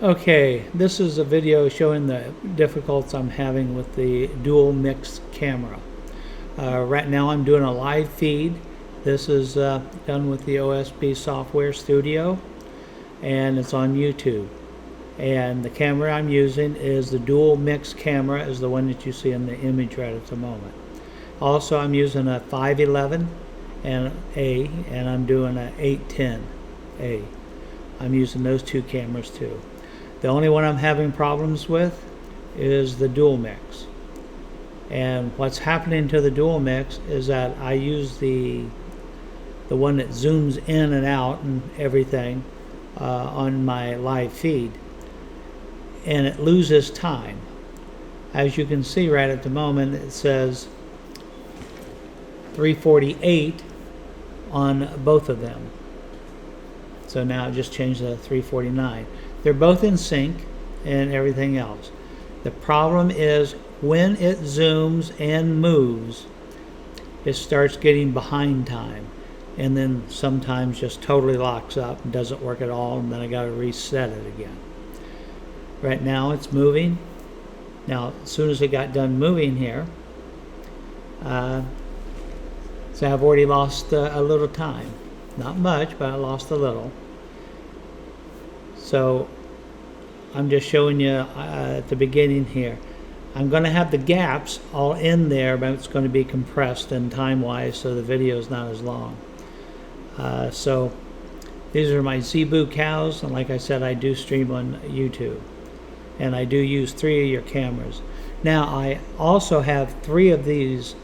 Okay, this is a video showing the difficulties I'm having with the dual mix camera. Right now I'm doing a live feed. This is done with the OSB Software Studio and it's on YouTube. And the camera I'm using is the dual mix camera, is the one that you see in the image right at the moment. Also I'm using a 511 and I'm doing a 810A. I'm using those two cameras too. The only one I'm having problems with is the dual mix. And what's happening to the dual mix is that I use the one that zooms in and out and everything on my live feed, and it loses time. As you can see right at the moment, it says 348 on both of them. So now I just changed to 349. They're both in sync and everything else. The problem is when it zooms and moves, it starts getting behind time, and then sometimes just totally locks up and doesn't work at all, and then I got to reset it again. Right now it's moving. Now as soon as it got done moving here, so I've already lost a little time. Not much, but I lost a little. So I'm just showing you at the beginning here. I'm going to have the gaps all in there, but it's going to be compressed and time-wise, so the video is not as long. So these are my Zebu cows, and like I said, I do stream on YouTube, and I do use 3 of your cameras. Now I also have 3 of these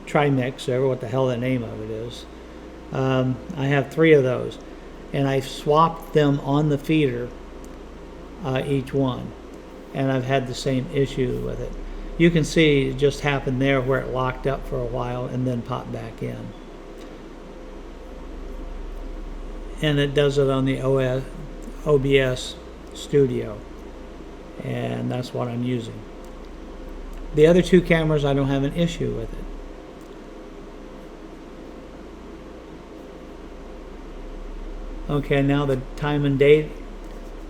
Trimix, or what the hell the name of it is. I have 3 of those, and I've swapped them on the feeder, each one, and I've had the same issue with it. You can see it just happened there where it locked up for a while and then popped back in. And it does it on the OBS Studio, and that's what I'm using. The other 2 cameras, I don't have an issue with it. Okay, now the time and date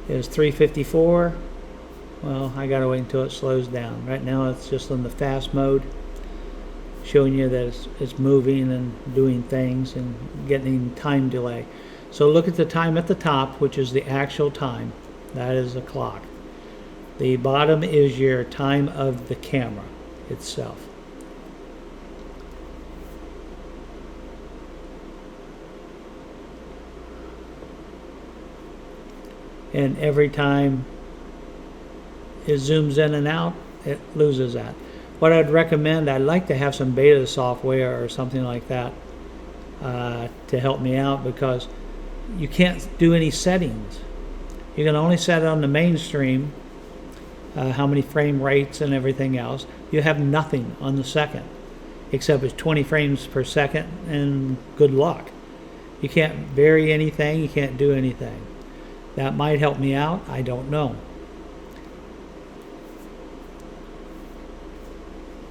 is 3:54. Well, I gotta wait until it slows down. Right now it's just on the fast mode, showing you that it's moving and doing things and getting time delay. So look at the time at the top, which is the actual time. That is the clock. The bottom is your time of the camera itself. And every time it zooms in and out, it loses that. What I'd recommend, I'd like to have some beta software or something like that to help me out, because you can't do any settings. You can only set it on the mainstream, how many frame rates and everything else. You have nothing on the second, except it's 20 frames per second, and good luck. You can't vary anything, you can't do anything. That might help me out, I don't know.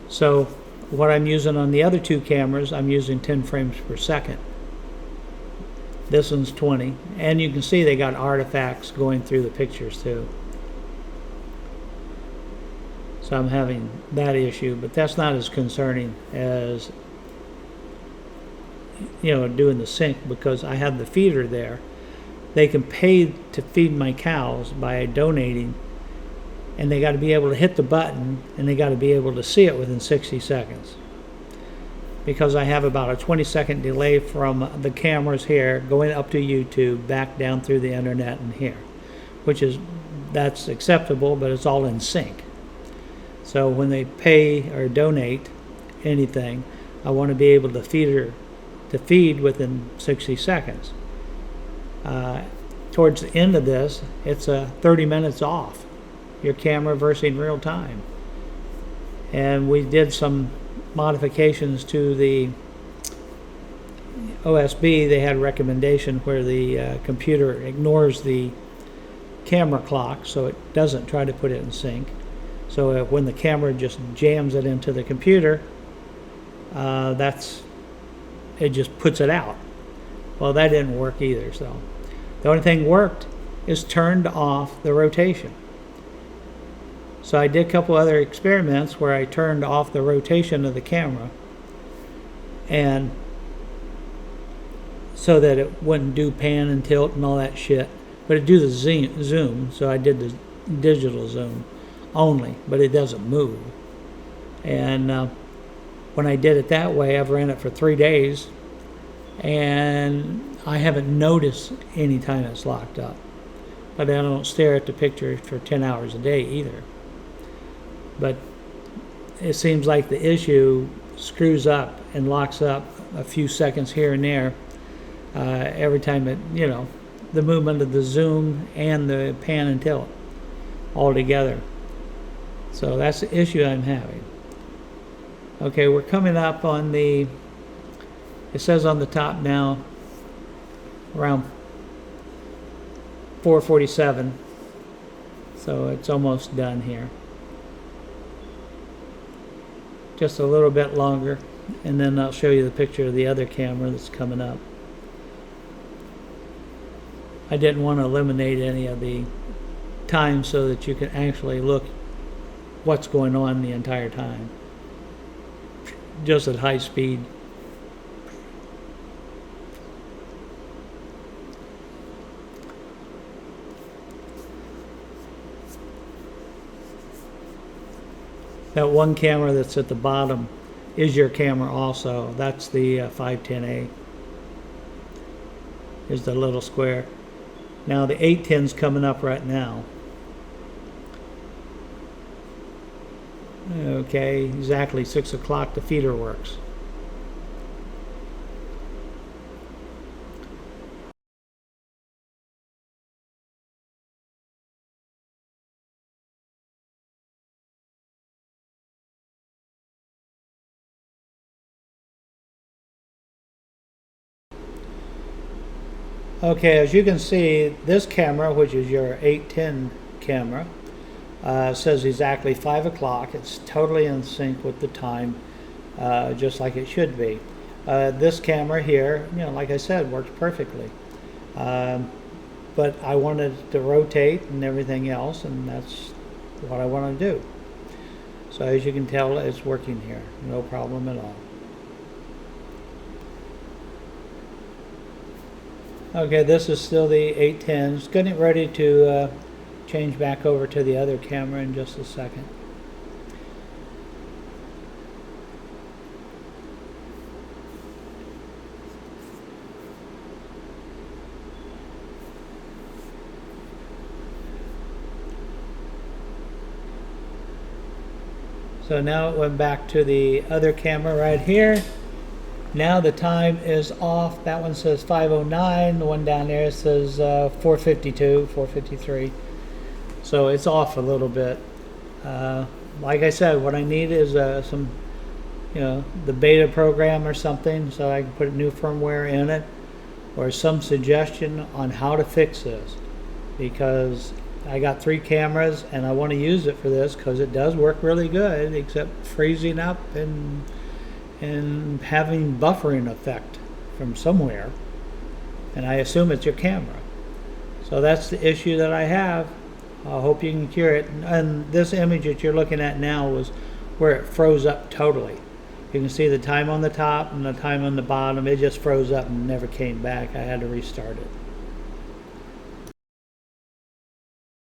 So what I'm using on the other 2 cameras, I'm using 10 frames per second. This one's 20, and you can see they got artifacts going through the pictures too. So I'm having that issue, but that's not as concerning as, you know, doing the sync, because I have the feeder there. They can pay to feed my cows by donating, and they got to be able to hit the button, and they got to be able to see it within 60 seconds. Because I have about a 20-second delay from the cameras here going up to YouTube, back down through the internet and here, that's acceptable, but it's all in sync. So when they pay or donate anything, I want to be able to feed within 60 seconds. Towards the end of this, it's 30 minutes off your camera versus real time. And we did some modifications to the OSB. They had a recommendation where the computer ignores the camera clock, so it doesn't try to put it in sync. So when the camera just jams it into the computer, it just puts it out. Well, that didn't work either. So the only thing worked is turned off the rotation. So I did a couple other experiments where I turned off the rotation of the camera, and so that it wouldn't do pan and tilt and all that shit, but it do the zoom. So I did the digital zoom only, but it doesn't move. And when I did it that way, I've ran it for 3 days, and I haven't noticed any time it's locked up. But I don't stare at the picture for 10 hours a day either. But it seems like the issue screws up and locks up a few seconds here and there every time it, the movement of the zoom and the pan and tilt all together. So that's the issue I'm having. Okay, we're coming up on it says on the top now around 4:47, so it's almost done here. Just a little bit longer, and then I'll show you the picture of the other camera that's coming up. I didn't want to eliminate any of the time so that you can actually look what's going on the entire time, just at high speed. That one camera that's at the bottom is your camera also. That's the 510A. Is the little square. Now the 810's coming up right now. Okay, exactly 6 o'clock the feeder works. Okay, as you can see, this camera, which is your 810 camera, says exactly 5 o'clock. It's totally in sync with the time, just like it should be. This camera here, like I said, works perfectly. But I wanted it to rotate and everything else, and that's what I want to do. So as you can tell, it's working here. No problem at all. Okay, this is still the 810. It's getting ready to change back over to the other camera in just a second. So now it went back to the other camera right here. Now the time is off. That one says 5:09. The one down there says 4:52, 4:53. So it's off a little bit. Like I said, what I need is some, the beta program or something, so I can put new firmware in it, or some suggestion on how to fix this, because I got 3 cameras and I want to use it for this because it does work really good, except freezing up and having buffering effect from somewhere, and I assume it's your camera. So that's the issue that I have. I hope you can cure it. And this image that you're looking at now was where it froze up totally. You can see the time on the top and the time on the bottom. It just froze up and never came back. I had to restart it.